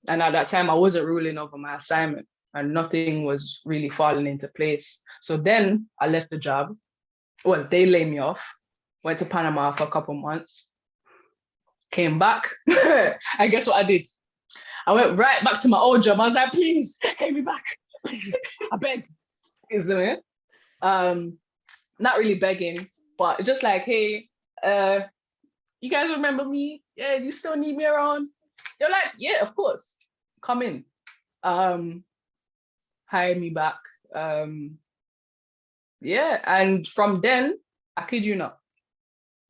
And at that time, I wasn't ruling over my assignment and nothing was really falling into place. So then I left the job. Well, they laid me off, went to Panama for a couple months, came back. I guess what I did? I went right back to my old job. I was like, please, pay me back. Please, I beg. Isn't it? Not really begging, but just like, hey, you guys remember me? Yeah, you still need me around? They're like, yeah, of course. Come in. Hire me back. Yeah, and from then, I kid you not,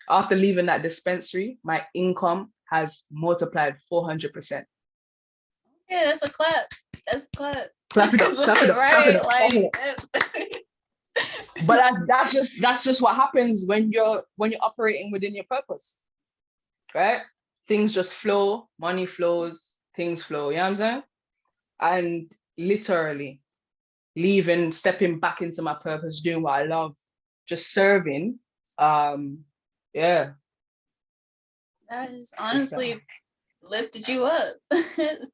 after leaving that dispensary, my income has multiplied 400%. Yeah, that's a clap. That's a clap. Clap it up, clap it up, clap it Right? up, clap it up. Like But that's just what happens when you're operating within your purpose, right? Things just flow, money flows, things flow. You know what I'm saying? And literally leaving, stepping back into my purpose, doing what I love, just serving. Yeah. that is honestly lifted you up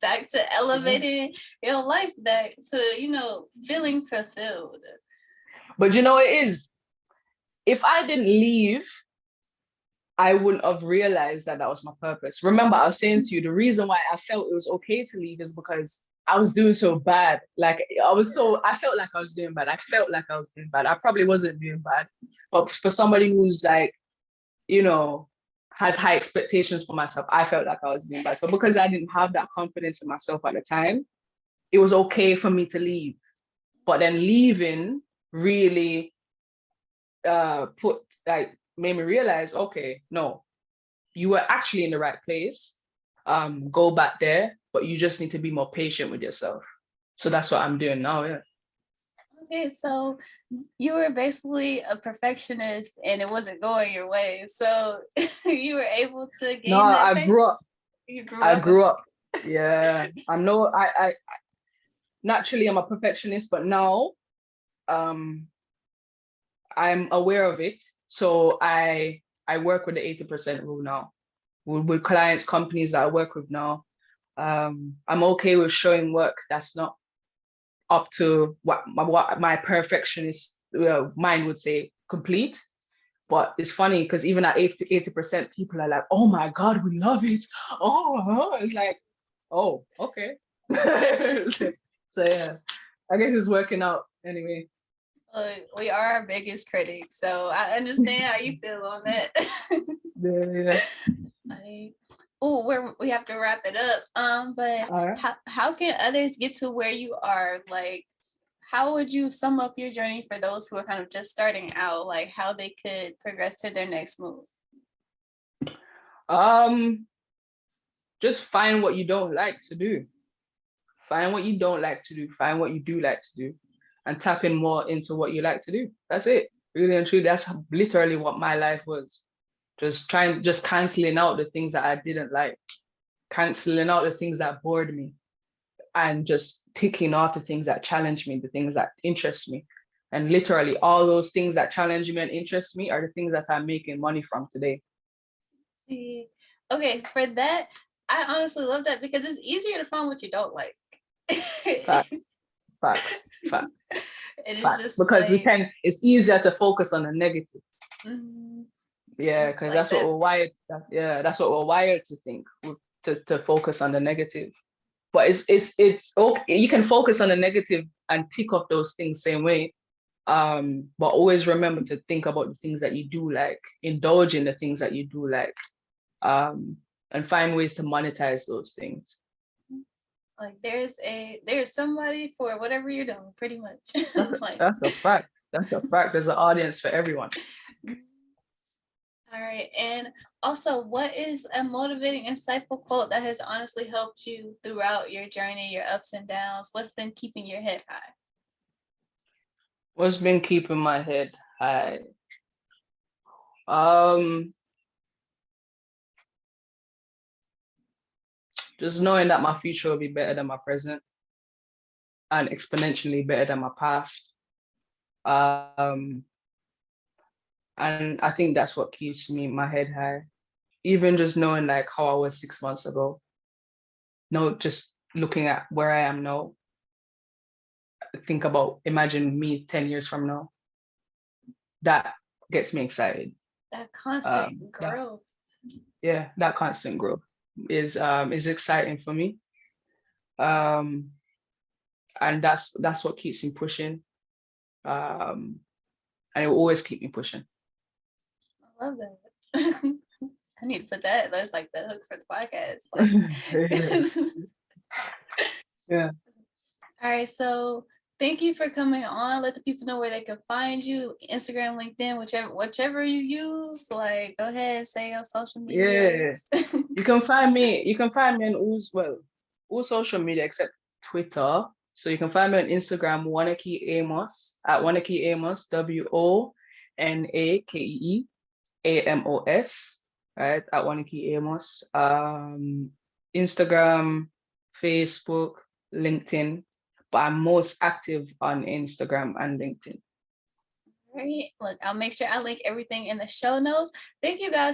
back to elevating your life back to, feeling fulfilled. But you know, it is. If I didn't leave, I wouldn't have realized that that was my purpose. Remember, I was saying to you, the reason why I felt it was okay to leave is because I was doing so bad. Like I felt like I was doing bad. I felt like I was doing bad. I probably wasn't doing bad. But for somebody who's like, you know, has high expectations for myself, I felt like I was doing bad. So because I didn't have that confidence in myself at the time, it was okay for me to leave. But then leaving really made me realize, okay, no, you were actually in the right place. Go back there, but you just need to be more patient with yourself. So that's what I'm doing now. Yeah. Okay, so you were basically a perfectionist and it wasn't going your way. So you were able to No, gain that I faith. grew up. You grew I up grew up. Yeah. I naturally I'm a perfectionist, but now I'm aware of it. So I work with the 80% rule now. With clients, companies that I work with now. I'm okay with showing work that's not up to what my perfectionist mind would say complete. But it's funny because even at 80%, people are like, oh my God, we love it. Oh, it's like, oh, okay. So yeah, I guess it's working out anyway. We are our biggest critics, so I understand how you feel on that. Yeah. We have to wrap it up. But All right. how can others get to where you are? Like, how would you sum up your journey for those who are kind of just starting out? Like, how they could progress to their next move? Just find what you don't like to do. Find what you don't like to do. Find what you do like to do, and tap in more into what you like to do. That's it. Really and truly, that's literally what my life was. Just canceling out the things that I didn't like, canceling out the things that bored me, and just ticking off the things that challenge me, the things that interest me. And literally all those things that challenge me and interest me are the things that I'm making money from today. Okay, for that, I honestly love that because it's easier to find what you don't like. Facts, facts, facts. And it's Facts. just Because like, it's easier to focus on the negative. mm-hmm. Yeah, because that's what we're wired. That's what we're wired to think, to focus on the negative. But it's okay. You can focus on the negative and tick off those things same way. But always remember to think about the things that you do like, indulge in the things that you do like, and find ways to monetize those things. Like there's somebody for whatever you're doing, pretty much. That's a fact. That's a fact. There's an audience for everyone. All right. And also, what is a motivating, insightful quote that has honestly helped you throughout your journey, your ups and downs? What's been keeping your head high? What's been keeping my head high? Just knowing that my future will be better than my present and exponentially better than my past. And I think that's what keeps my head high. Even just knowing like how I was 6 months ago. No, just looking at where I am now, think about, imagine me 10 years from now. That gets me excited. That constant That, growth. yeah, that constant growth is exciting for me. And that's what keeps me pushing. And it will always keep me pushing. I love that. I need to put that. That's like the hook for the podcast. Like, yeah. All right. So thank you for coming on. Let the people know where they can find you. Instagram, LinkedIn, whichever you use. Like, go ahead, say your social media. Yeah. You can find me on all social media except Twitter. So you can find me on Instagram, Wonakee Amos, at Wonakee Amos, WONAKEE right? At Wonakee Amos. Instagram, Facebook, LinkedIn, but I'm most active on Instagram and LinkedIn. Right. Look, I'll make sure I link everything in the show notes. Thank you guys